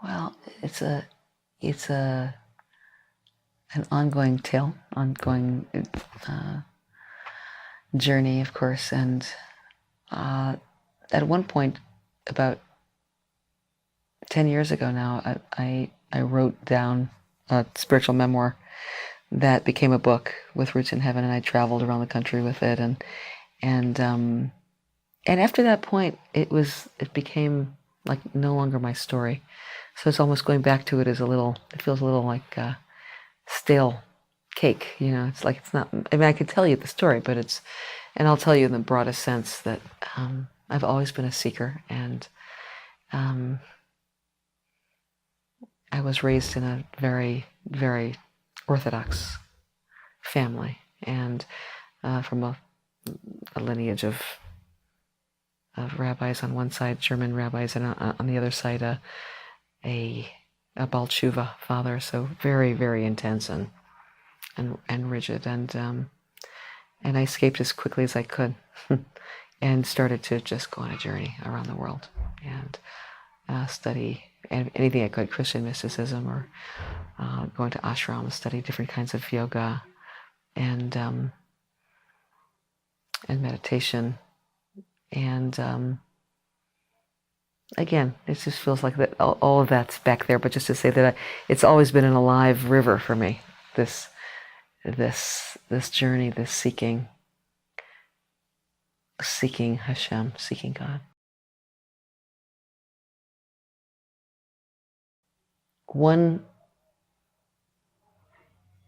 Well, it's an ongoing tale, ongoing journey, of course. And at one point, about 10 years ago now, I wrote down a spiritual memoir that became a book with roots in heaven, and I traveled around the country with it, and after that point, it became like no longer my story. So it's almost going back to it as it feels a little like stale cake, you know. It's like it's not. I mean, I could tell you the story, but and I'll tell you in the broadest sense that I've always been a seeker, and I was raised in a very, very orthodox family, and from a lineage of rabbis on one side, German rabbis, and on the other side, a Baal Tshuva father. So very, very intense and rigid, and I escaped as quickly as I could, and started to just go on a journey around the world and study anything I could, Christian mysticism, or going to ashram, study different kinds of yoga and meditation. And again, it just feels like that all of that's back there. But just to say that it's always been an alive river for me. This journey, this seeking Hashem, seeking God. One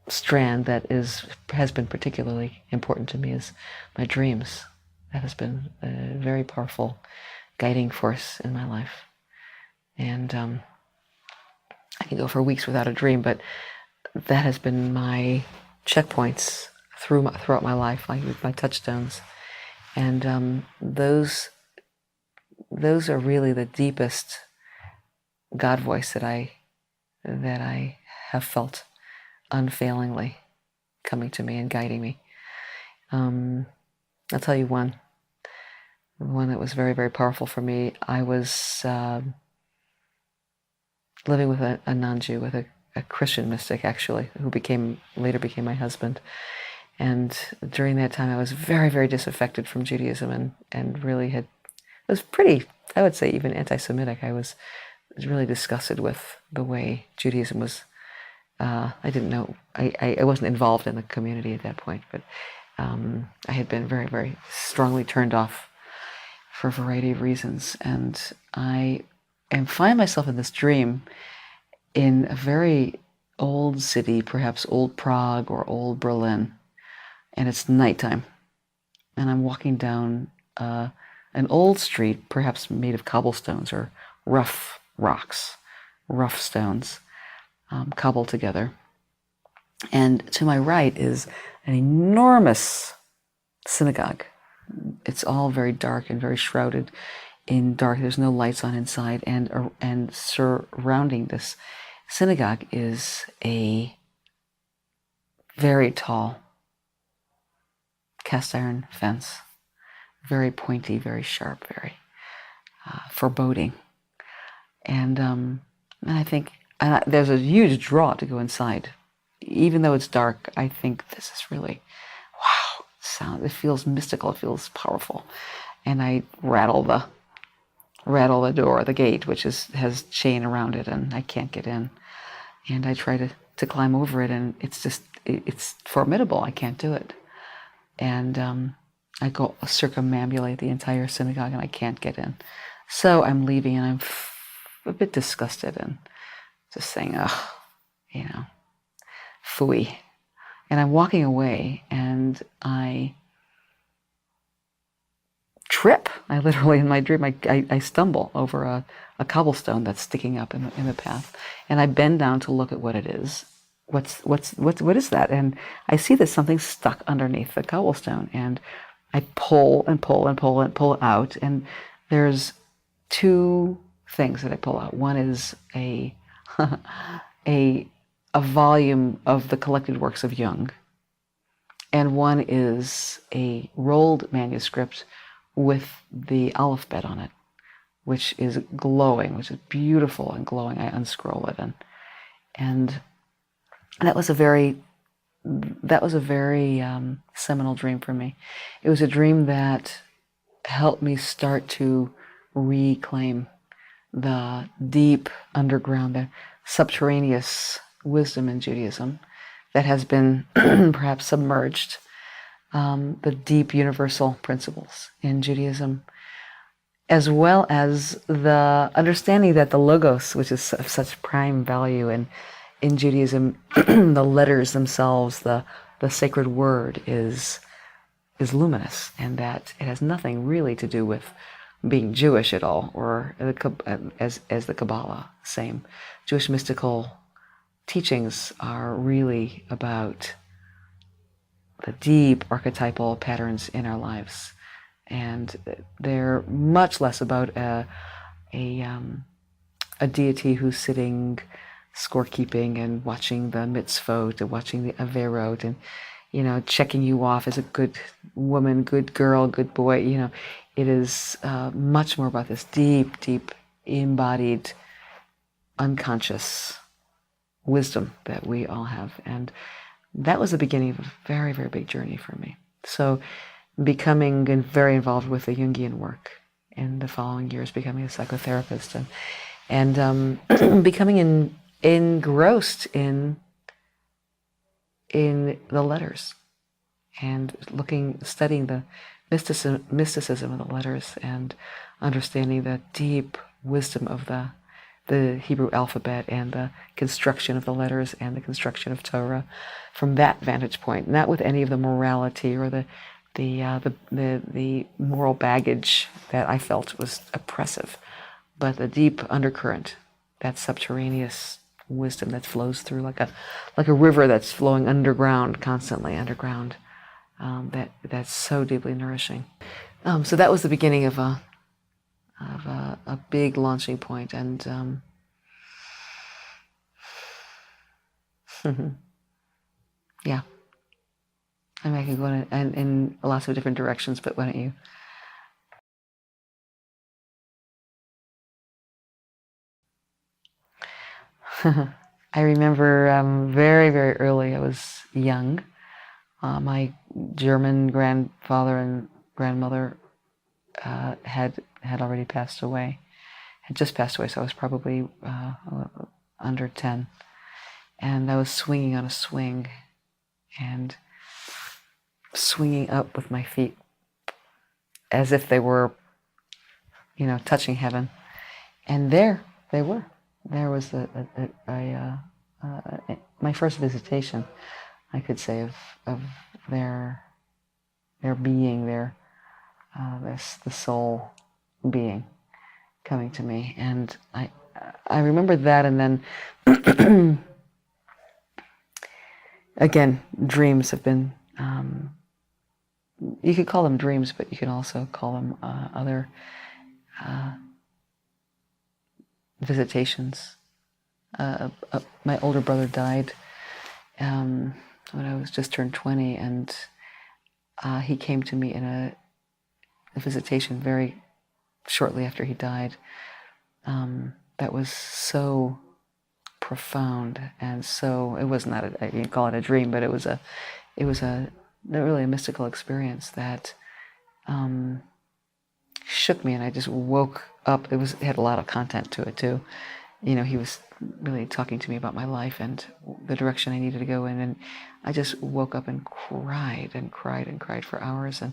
strand that has been particularly important to me is my dreams. That has been a very powerful guiding force in my life. And I can go for weeks without a dream, but that has been my checkpoints throughout my life, like my touchstones. And those are really the deepest God voice that I have felt unfailingly coming to me and guiding me. I'll tell you one that was very, very powerful for me. I was living with a non-Jew, with a Christian mystic, actually, who later became my husband. And during that time, I was very, very disaffected from Judaism, and really was pretty, I would say, even anti-Semitic. I was really disgusted with the way Judaism was. I didn't know, I wasn't involved in the community at that point, but I had been very, very strongly turned off for a variety of reasons. And I find myself in this dream in a very old city, perhaps old Prague or old Berlin, and it's nighttime. And I'm walking down an old street, perhaps made of cobblestones or rough rocks, rough stones, cobbled together. And to my right is an enormous synagogue. It's all very dark and very shrouded in dark. There's no lights on inside, and surrounding this synagogue is a very tall cast iron fence, very pointy, very sharp, very foreboding. And I think there's a huge draw to go inside. Even though it's dark, I think this is really, wow, sound. It feels mystical. It feels powerful. And I rattle the door, the gate, which has chain around it, and I can't get in. And I try to climb over it, and it's formidable. I can't do it. And I go circumambulate the entire synagogue, and I can't get in. So I'm leaving, and I'm a bit disgusted and just saying, ugh, phooey. And I'm walking away, and I trip. I literally, in my dream, I stumble over a cobblestone that's sticking up in the path, and I bend down to look at what it is. What is that? And I see that something's stuck underneath the cobblestone, and I pull and pull and pull and pull out, and there's two things that I pull out. One is a volume of the collected works of Jung, and one is a rolled manuscript with the alphabet on it, which is glowing, which is beautiful and glowing. I unscroll it, and that was a very seminal dream for me. It was a dream that helped me start to reclaim the deep underground, the subterraneous wisdom in Judaism that has been perhaps submerged, the deep universal principles in Judaism, as well as the understanding that the logos, which is of such prime value in Judaism, the letters themselves, the sacred word is luminous, and that it has nothing really to do with being Jewish at all, or as the Kabbalah. Same. Jewish mystical teachings are really about the deep archetypal patterns in our lives, and they're much less about a deity who's sitting scorekeeping and watching the mitzvot and watching the averot and checking you off as a good woman, good girl, good boy. It is much more about this deep, deep, embodied, unconscious wisdom that we all have. And that was the beginning of a very, very big journey for me. So becoming very involved with the Jungian work in the following years, becoming a psychotherapist and becoming engrossed in the letters and studying the mysticism of the letters and understanding the deep wisdom of the Hebrew alphabet and the construction of the letters and the construction of Torah from that vantage point, not with any of the morality or the moral baggage that I felt was oppressive, but the deep undercurrent, that subterraneous wisdom that flows through like a river that's flowing underground, constantly underground. That's so deeply nourishing. So that was the beginning of a big launching point, and yeah. I mean, I could go in lots of different directions, but why don't you? I remember very, very early. I was young. My German grandfather and grandmother had already passed away. Had just passed away, so I was probably under 10. And I was swinging on a swing and swinging up with my feet as if they were, touching heaven. And there they were. There was my first visitation, I could say, of their being, the soul being coming to me. And I remember that, and then again, dreams have been, you could call them dreams, but you can also call them other visitations. My older brother died when I was just turned 20, and he came to me in a visitation very shortly after he died. That was so profound, and so it was not you can call it a dream, but it was really a mystical experience that shook me, and I just woke up. It had a lot of content to it too. He was really talking to me about my life and the direction I needed to go in, and I just woke up and cried and cried and cried for hours, and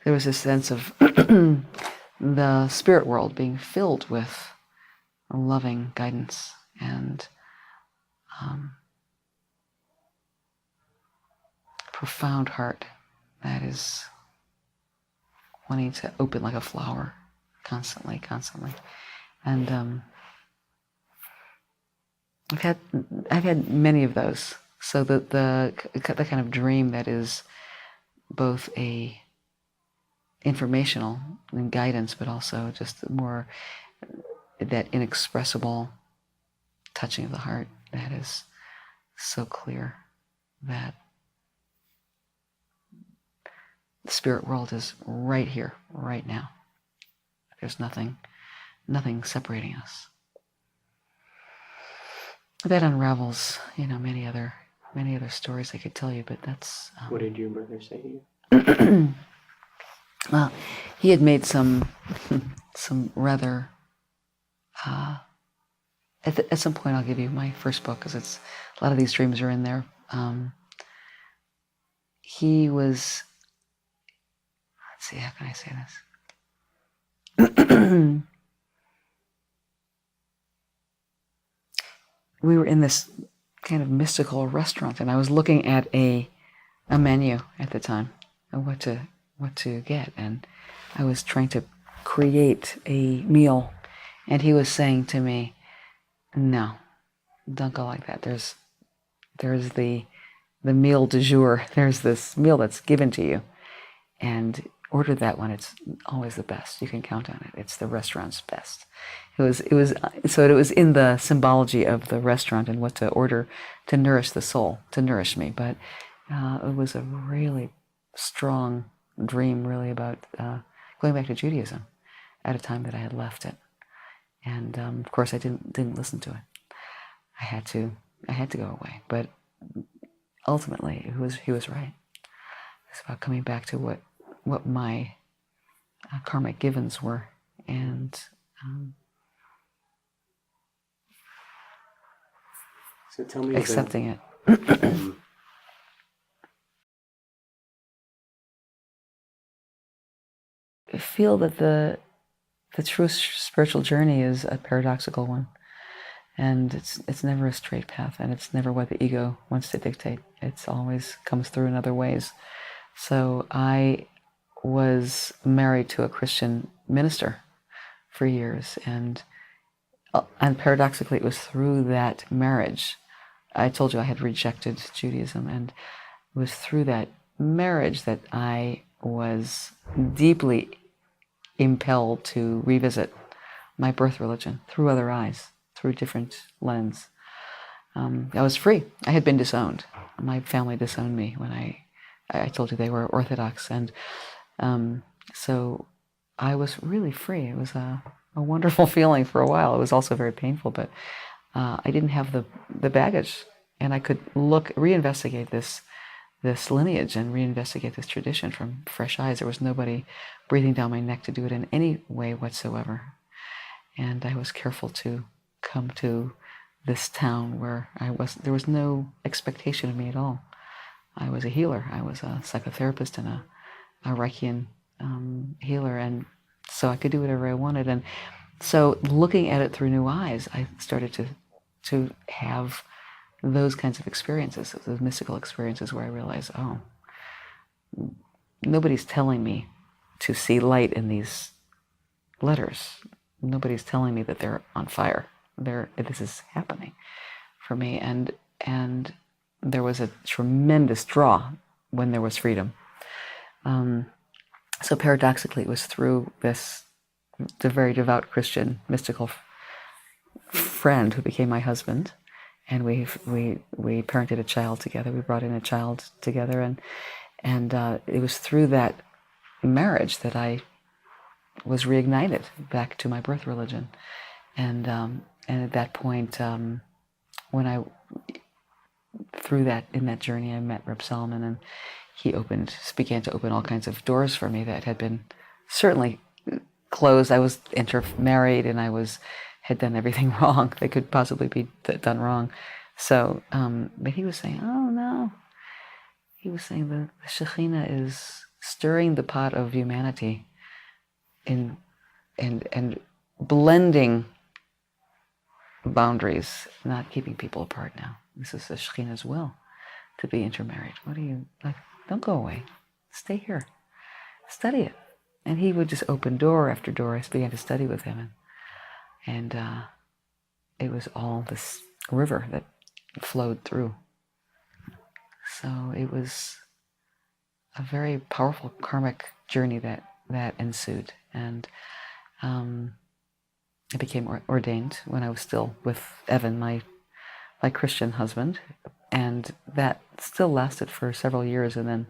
there was this sense of the spirit world being filled with loving guidance and profound heart that is wanting to open like a flower constantly. And I've had many of those. So the kind of dream that is both a informational and guidance, but also just more that inexpressible touching of the heart that is so clear that the spirit world is right here, right now. There's nothing nothing separating us. That unravels, many other stories I could tell you, but that's... What did your brother say to you? Well, he had made some rather... At some point, I'll give you my first book, because a lot of these dreams are in there. He was... Let's see, how can I say this? We were in this kind of mystical restaurant, and I was looking at a menu at the time of what to get, and I was trying to create a meal, and he was saying to me, "No, don't go like that. There's the meal du jour. There's this meal that's given to you, and order that one. It's always the best. You can count on it. It's the restaurant's best." It was in the symbology of the restaurant and what to order to nourish the soul, to nourish me. But it was a really strong dream, really, about going back to Judaism at a time that I had left it. And of course, I didn't listen to it. I had to go away. But ultimately, he was right. It's about coming back to what my karmic givens were, and so tell me accepting it. I feel that the true spiritual journey is a paradoxical one, and it's never a straight path, and it's never what the ego wants to dictate. It's always comes through in other ways. So I was married to a Christian minister for years, and paradoxically, it was through that marriage. I told you I had rejected Judaism, and it was through that marriage that I was deeply impelled to revisit my birth religion through other eyes, through a different lens. I was free. I had been disowned. My family disowned me when I told you they were orthodox, and so I was really free. It was a wonderful feeling for a while. It was also very painful, but I didn't have the baggage, and I could reinvestigate this lineage and reinvestigate this tradition from fresh eyes. There was nobody breathing down my neck to do it in any way whatsoever. And I was careful to come to this town where there was no expectation of me at all. I was a healer. I was a psychotherapist and a Reichian healer, and so I could do whatever I wanted. And so looking at it through new eyes, I started to have those kinds of experiences, those mystical experiences where I realized, oh, nobody's telling me to see light in these letters. Nobody's telling me that they're on fire. This is happening for me. And there was a tremendous draw when there was freedom. So paradoxically, it was through the very devout Christian mystical friend who became my husband, and we parented a child together. We brought in a child together, and it was through that marriage that I was reignited back to my birth religion, and at that point, when in that journey, I met Reb Zalman, and he began to open all kinds of doors for me that had been certainly closed. I was intermarried, and I had done everything wrong that could possibly be done wrong. So, but he was saying, oh no. He was saying the Shechinah is stirring the pot of humanity and blending boundaries, not keeping people apart now. This is the Shechinah's will, to be intermarried. What do you, like, don't go away. Stay here. Study it. And he would just open door after door. I began to study with him, and it was all this river that flowed through. So it was a very powerful karmic journey that ensued, and I became ordained when I was still with Evan, my Christian husband, and that still lasted for several years, and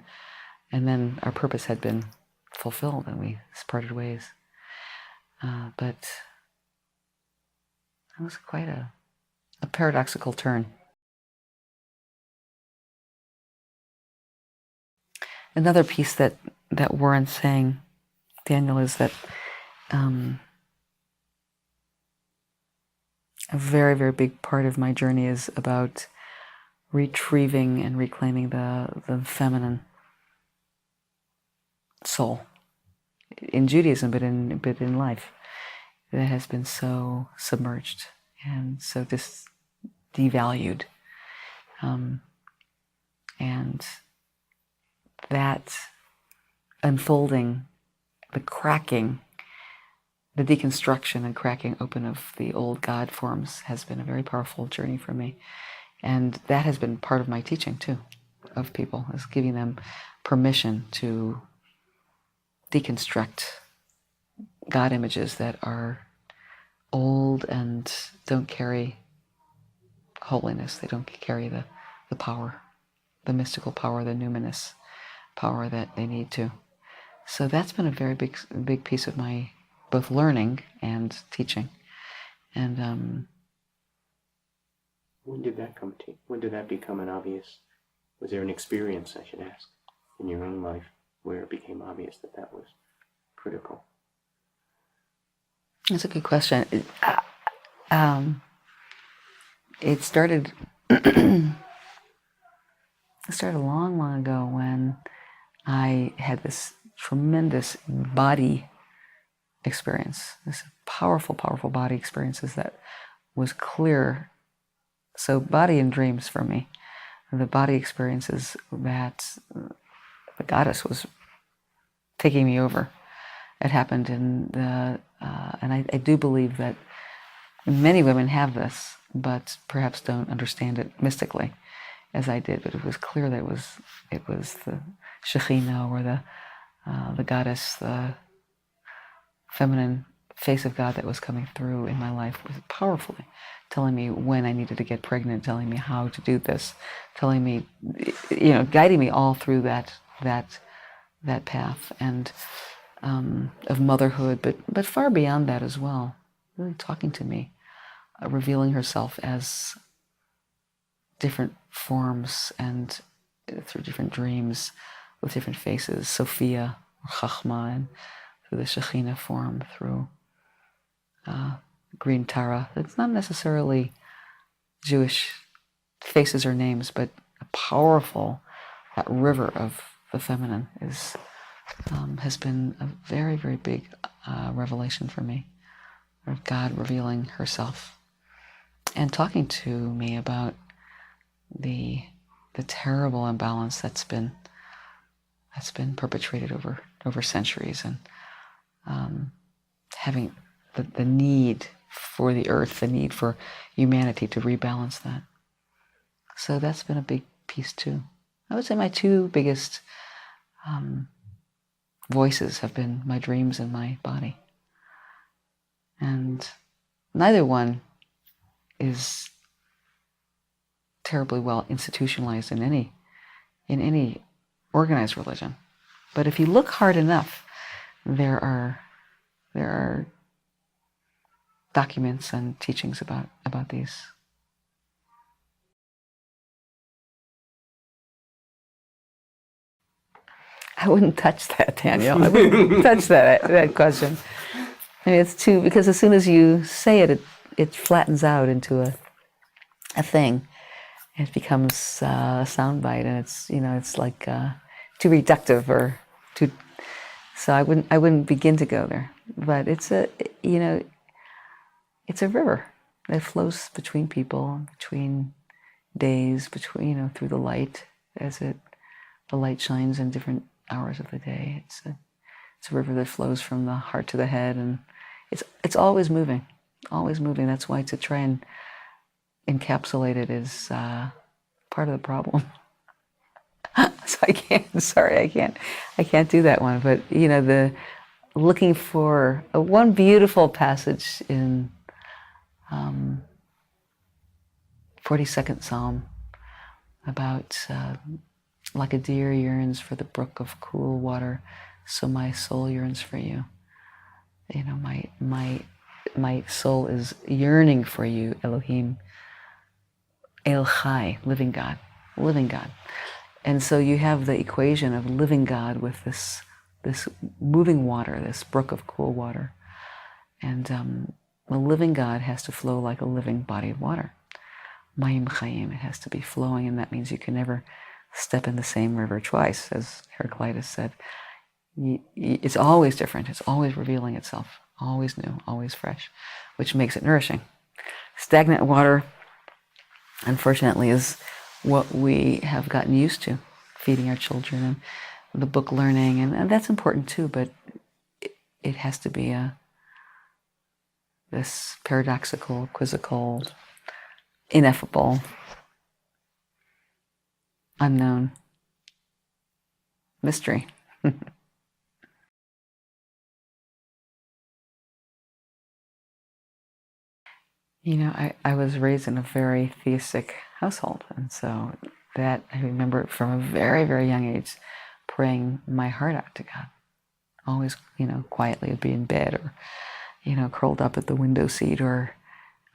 then our purpose had been fulfilled, and we parted ways. But That was quite a paradoxical turn. Another piece that warrants saying, Daniel, is that a very, very big part of my journey is about retrieving and reclaiming the feminine soul in Judaism, but in life, that has been so submerged and so devalued, and that unfolding, the cracking, the deconstruction and cracking open of the old God forms has been a very powerful journey for me. And that has been part of my teaching too, of people, is giving them permission to deconstruct God images that are old and don't carry holiness. They don't carry the power, the mystical power, the numinous power that they need to. So that's been a very big piece of my both learning and teaching. And when did that come to? When did that become an obvious? Was there an experience, I should ask, in your own life where it became obvious that that was critical? That's a good question. It started. It started a long, long ago when I had this tremendous body experience, this powerful, powerful body experiences that was clear. So body and dreams for me, the body experiences that the goddess was taking me over. It happened in the, and I do believe that many women have this, but perhaps don't understand it mystically as I did. But it was clear that it was the Shechinah, or the goddess, the feminine face of God that was coming through in my life, was powerfully telling me when I needed to get pregnant, telling me how to do this, telling me, guiding me all through that path and of motherhood, but far beyond that as well. Really talking to me, revealing herself as different forms and through different dreams with different faces. Sophia, Chachma, and through the Shechinah form, through green Tara. It's not necessarily Jewish faces or names, but a powerful, that river of the feminine has been a very, very big revelation for me, of God revealing herself and talking to me about the terrible imbalance that's been perpetrated over centuries, and having the need for the earth, the need for humanity to rebalance that. So that's been a big piece too. I would say my two biggest voices have been my dreams and my body. And neither one is terribly well institutionalized in any organized religion. But if you look hard enough, there are documents and teachings about these. I wouldn't touch that, Daniel. I wouldn't touch that question. I mean, it's too, because as soon as you say it, it flattens out into a thing. It becomes a soundbite, and it's like too reductive or too. So I wouldn't begin to go there. But it's a river that flows between people, between days, between through the light as the light shines in different hours of the day. It's a river that flows from the heart to the head, and it's always moving, always moving. That's why to try and encapsulate it is part of the problem. So I can't do that one. But the looking for one beautiful passage in 42nd Psalm about like a deer yearns for the brook of cool water, so my soul yearns for you. My my soul is yearning for you, Elohim, El Chai, living God, living God. And so you have the equation of living God with this moving water, this brook of cool water. And the living God has to flow like a living body of water. Mayim Chayim, it has to be flowing, and that means you can never step in the same river twice, as Heraclitus said. It's always different, it's always revealing itself, always new, always fresh, which makes it nourishing. Stagnant water, unfortunately, is what we have gotten used to, feeding our children and the book learning, and that's important too, but it has to be this paradoxical, quizzical, ineffable, unknown mystery. You know, I was raised in a very theistic household, and so that I remember from a very, very young age praying my heart out to God. Always, you know, quietly would be in bed or, you know, curled up at the window seat or,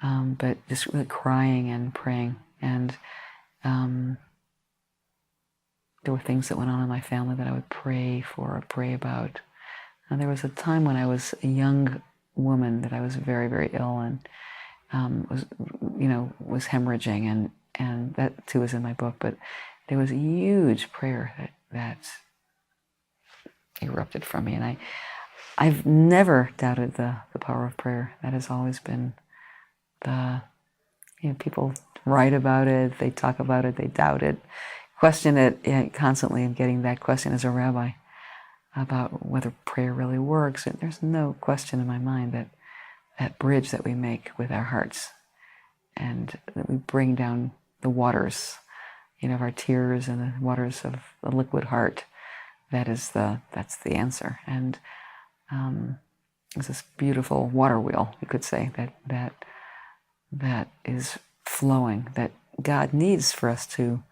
but just really crying and praying. And there were things that went on in my family that I would pray for or pray about. And there was a time when I was a young woman that I was very, very ill and was hemorrhaging, and that too was in my book. But there was a huge prayer that erupted from me, and I've never doubted the power of prayer. That has always been people write about it, they talk about it, they doubt it, question it constantly. And getting that question as a rabbi about whether prayer really works, and there's no question in my mind that bridge that we make with our hearts, and that we bring down the waters, of our tears and the waters of the liquid heart. That's the answer. And it's this beautiful water wheel, you could say, that is flowing, that God needs for us to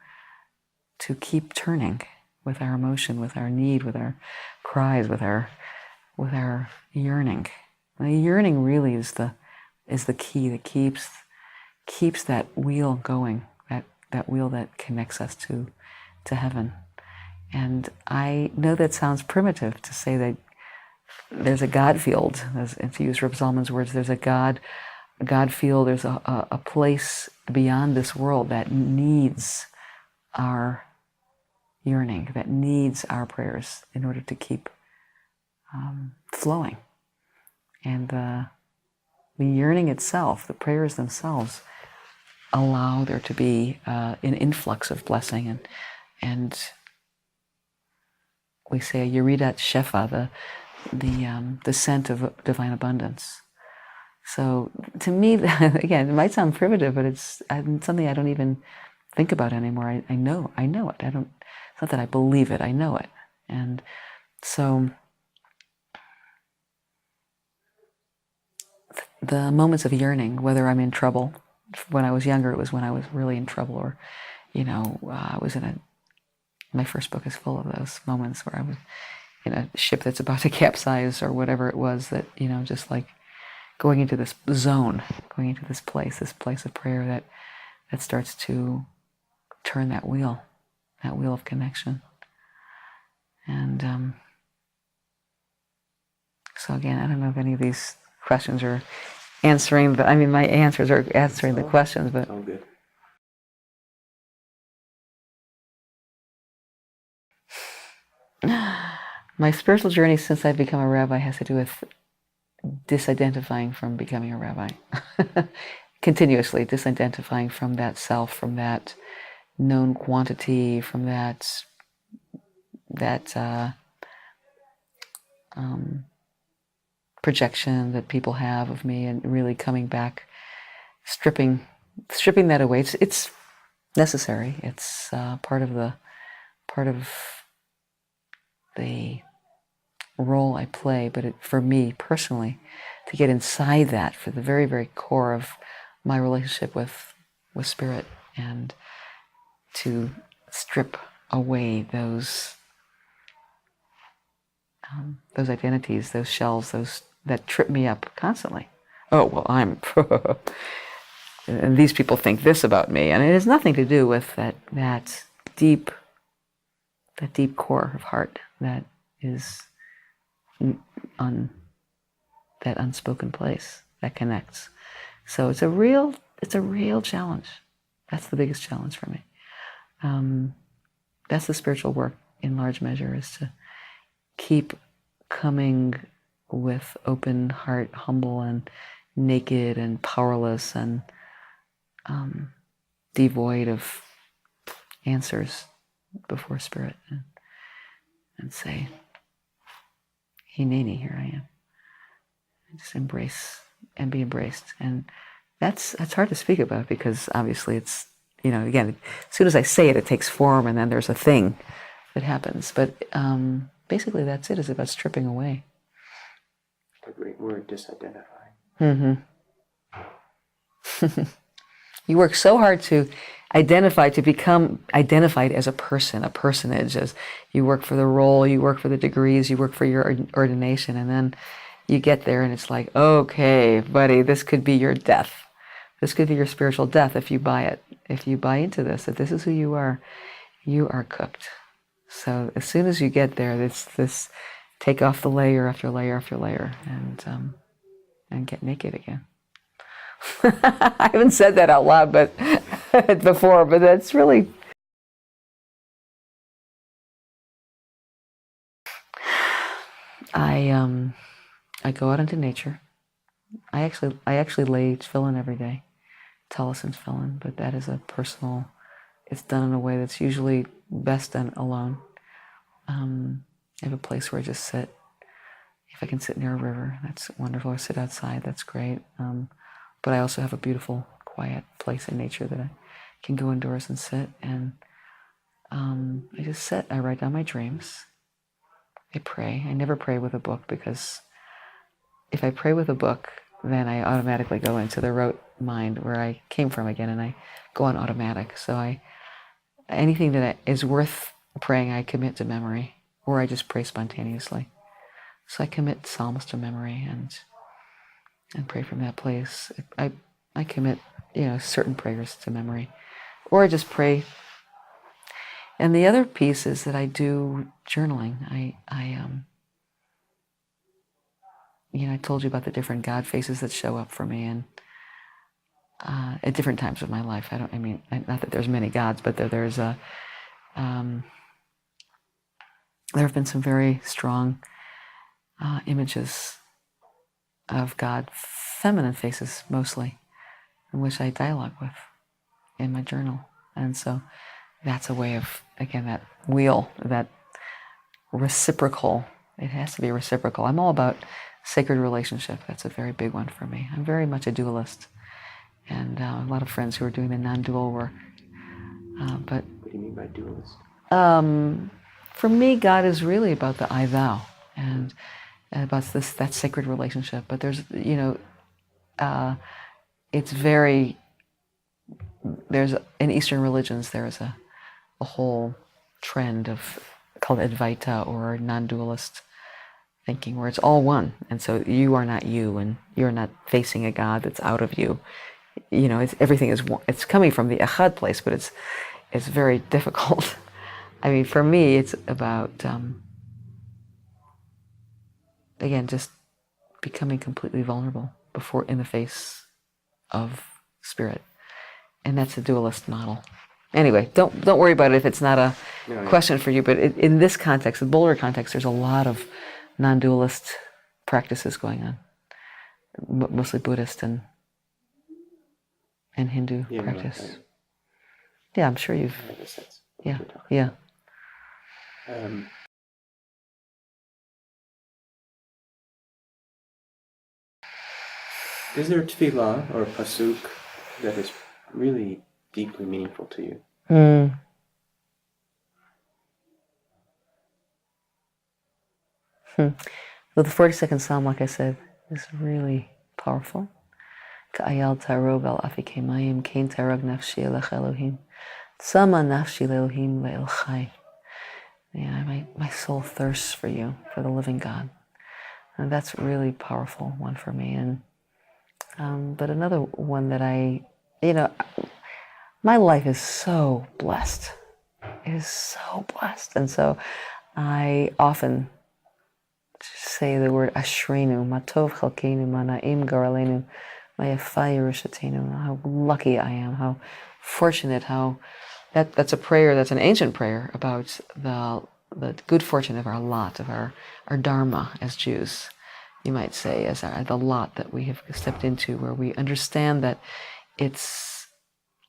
keep turning with our emotion, with our need, with our cries, with our yearning. The yearning really is the key that keeps that wheel going, that wheel that connects us to heaven. And I know that sounds primitive to say that there's a God field, and to use Reb Zalman's words, there's a God field, there's a place beyond this world that needs our yearning, that needs our prayers in order to keep flowing. And the yearning itself, the prayers themselves, allow there to be an influx of blessing, and we say a Yeridat Shefa, the scent of divine abundance. So to me, again, it might sound primitive, but it's something I don't even think about anymore. I know it. It's not that I believe it. I know it. And so the moments of yearning, whether I'm in trouble, when I was younger, it was when I was really in trouble, or, I was my first book is full of those moments where I was in a ship that's about to capsize, or whatever it was, that, just like going into this zone, going into this place of prayer that starts to turn that wheel of connection. And so again, I don't know if any of these questions are answering, but my answers are answering the questions, but all good. My spiritual journey since I've become a rabbi has to do with disidentifying from becoming a rabbi. Continuously disidentifying from that self, from that known quantity, from that projection that people have of me, and really coming back, stripping that away. It's necessary. It's part of the role I play, but for me personally, to get inside that, for the very, very core of my relationship with Spirit, and to strip away those identities, those shells, that trip me up constantly. oh, well, I'm, and these people think this about me. And it has nothing to do with that deep core of heart that is on that unspoken place that connects. So it's a real challenge. That's the biggest challenge for me. That's the spiritual work in large measure, is to keep coming with open heart, humble and naked and powerless and devoid of answers before Spirit, and say, Hineni, here I am. And just embrace and be embraced. And that's hard to speak about, because obviously it's, again, as soon as I say it, it takes form, and then there's a thing that happens. But basically that's it. It's about stripping away. A great word, disidentify. Mm-hmm. You work so hard to identify, to become identified as a person, a personage. As you work for the role, you work for the degrees, you work for your ordination, and then you get there and it's like, okay, buddy, this could be your death. This could be your spiritual death if you buy it. If you buy into this, if this is who you are cooked. So as soon as you get there, this take off the layer after layer after layer, and get naked again. I haven't said that out loud, but before, but that's really. I go out into nature. I actually lay tefillin every day, tallis and tefillin, but that is a personal. It's done in a way that's usually best done alone. I have a place where I just sit. If I can sit near a river, that's wonderful. Or sit outside, that's great. But I also have a beautiful, quiet place in nature that I can go indoors and sit. And I just sit. I write down my dreams. I pray. I never pray with a book, because if I pray with a book, then I automatically go into the rote mind where I came from again, and I go on automatic. So anything that is worth praying, I commit to memory, or I just pray spontaneously. So I commit Psalms to memory and pray from that place. I commit, certain prayers to memory, or I just pray. And the other piece is that I do journaling. I told you about the different God faces that show up for me, and at different times of my life. Not that there's many gods, but there have been some very strong images of God, feminine faces mostly, in which I dialogue with in my journal. And so that's a way of, again, that wheel, that reciprocal. It has to be reciprocal. I'm all about sacred relationship. That's a very big one for me. I'm very much a dualist, and a lot of friends who are doing the non-dual work. But what do you mean by dualist? For me, God is really about the I-thou, and about that sacred relationship. But there's, it's very. There's in Eastern religions there is a whole trend called Advaita, or non-dualist thinking, where it's all one, and so you are not you, and you're not facing a God that's out of you. Everything is one. It's coming from the Echad place, but it's very difficult. For me, it's about again, just becoming completely vulnerable in the face of Spirit, and that's a dualist model. Anyway, don't worry about it if it's not a question for you. But in this context, the Boulder context, there's a lot of non-dualist practices going on, mostly Buddhist and Hindu practice. Yeah, I'm sure you've. Yeah. Is there a tefillah or a pasuk that is really deeply meaningful to you? Well, the 42nd Psalm, like I said, is really powerful. Ka'ayal tarog al afike mayim, kain tarog nafshi elech Elohim. Tzama nafshi le'Elohim ve'el chai. My soul thirsts for you, for the living God. And that's a really powerful one for me. And But another one that my life is so blessed. It is so blessed. And so I often say the word ashrenu, matov chalkenu, mana'im garalenu, mayafa yerushatenu, how lucky I am, how fortunate, that's a prayer, that's an ancient prayer about the good fortune of our lot, of our dharma as Jews, you might say, as the lot that we have stepped into, where we understand that it's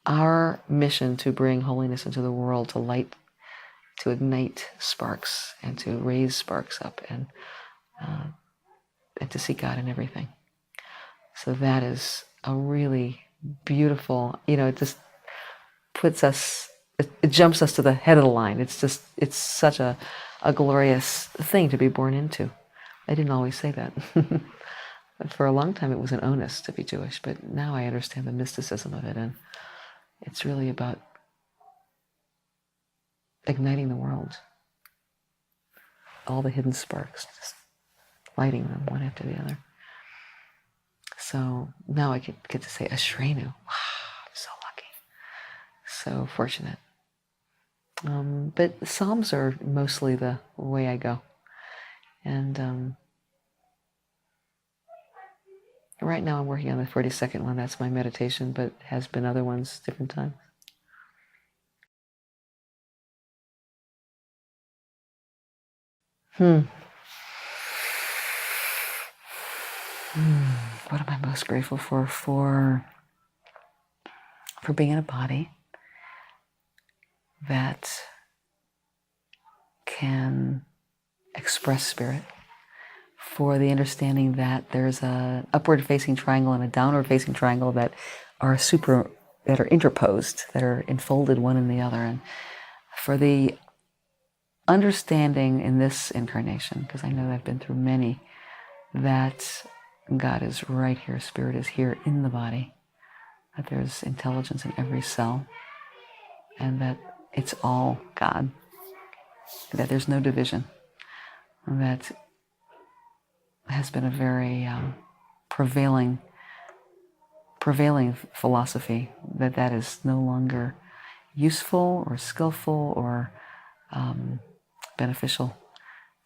our mission to bring holiness into the world, to light, to ignite sparks, and to raise sparks up, and to see God in everything. So that is a really beautiful, it just puts us, it jumps us to the head of the line. It's such a glorious thing to be born into. I didn't always say that. For a long time it was an onus to be Jewish, but now I understand the mysticism of it, and it's really about igniting the world. All the hidden sparks, just lighting them one after the other. So now I get to say Ashrenu. Wow, I'm so lucky. So fortunate. But Psalms are mostly the way I go. And right now I'm working on the 42nd one. That's my meditation, but has been other ones different times. What am I most grateful for? For being in a body that can express spirit, for the understanding that there's a upward facing triangle and a downward facing triangle that are interposed, that are enfolded one in the other, and for the understanding in this incarnation, because I know that I've been through many, that God is right here, spirit is here in the body, that there's intelligence in every cell, and that it's all God, that there's no division. That has been a very prevailing philosophy, that is no longer useful or skillful or beneficial.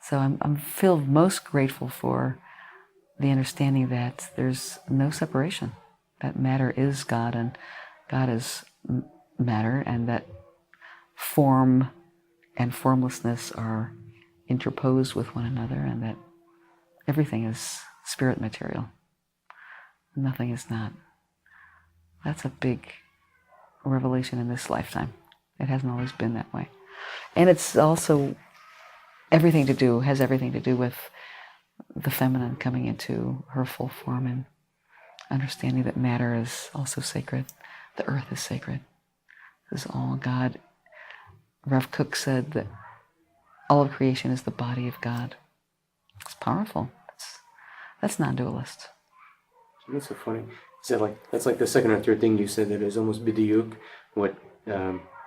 So I'm feel most grateful for the understanding that there's no separation, that matter is God and God is matter, and that form and formlessness are interposed with one another, and that everything is spirit material. Nothing is not. That's a big revelation in this lifetime. It hasn't always been that way. And it's also has everything to do with the feminine coming into her full form, and understanding that matter is also sacred. The earth is sacred. This is all God. Rav Kook said that all of creation is the body of God. It's powerful. That's non-dualist. That's so funny. That's like the second or third thing you said, that is almost bidiyuk what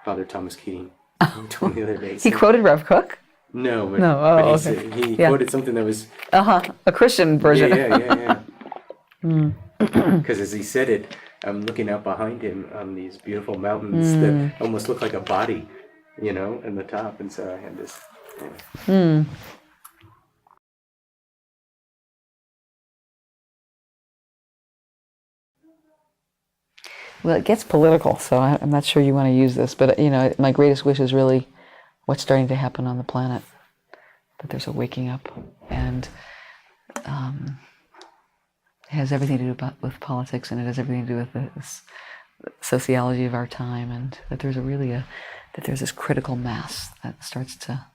Father Thomas Keating told me the other day. He quoted Rav Kook? No, but, no. But Okay. he quoted something that was a Christian version. Yeah. Because as he said it, I'm looking out behind him on these beautiful mountains that almost look like a body, in the top, and so I had this. Well, it gets political, so I'm not sure you want to use this, but my greatest wish is really what's starting to happen on the planet. That there's a waking up, and it has everything to do with politics, and it has everything to do with the sociology of our time, and that there's that there's this critical mass that starts to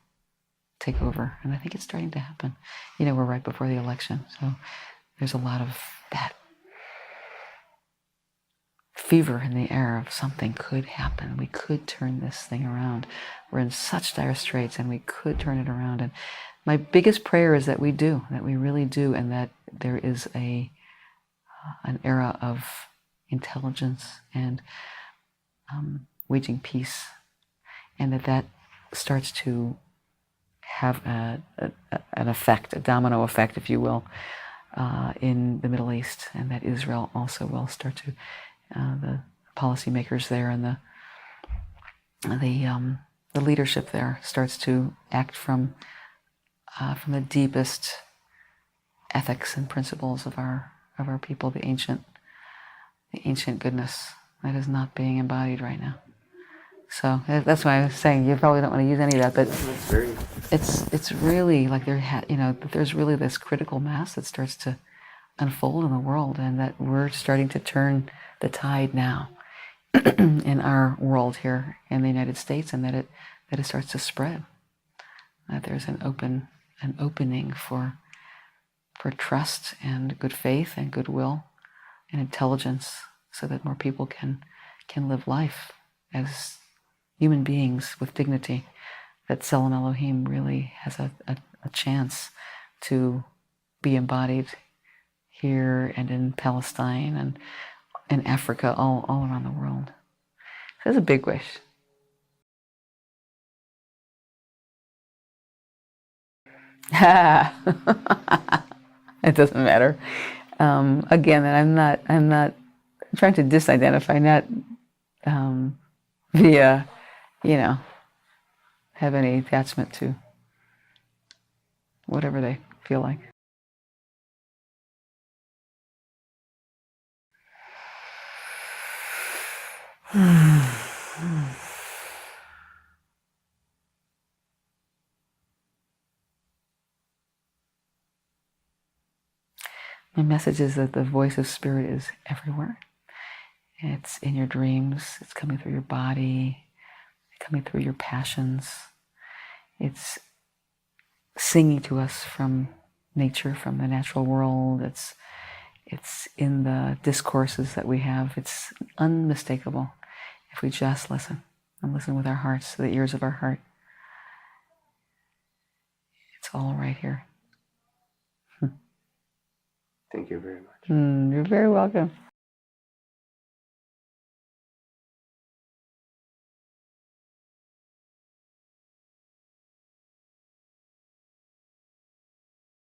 take over, and I think it's starting to happen. We're right before the election, so there's a lot of that fever in the air of something could happen. We could turn this thing around. We're in such dire straits, and we could turn it around. And my biggest prayer is that we do, that we really do, and that there is an era of intelligence and waging peace, and that starts to have an effect, a domino effect, if you will, in the Middle East, and that Israel also will start to, the policymakers there and the leadership there starts to act from the deepest ethics and principles of our people, the ancient goodness that is not being embodied right now. So that's why I was saying you probably don't want to use any of that, but it's really like there's really this critical mass that starts to unfold in the world, and that we're starting to turn the tide now in our world here in the United States, and that it starts to spread. That there's an opening for trust and good faith and goodwill and intelligence, so that more people can live life as human beings with dignity. That Tselem Elohim really has a chance to be embodied here and in Palestine and in Africa, all around the world. So that's a big wish. It doesn't matter. Again, that I'm not trying to disidentify, not via, have any attachment to whatever they feel like. My message is that the voice of Spirit is everywhere. It's in your dreams. It's coming through your body, coming through your passions. It's singing to us from nature, from the natural world. It's in the discourses that we have. It's unmistakable if we just listen and listen with our hearts, the ears of our heart. It's all right here. Thank you very much. You're very welcome.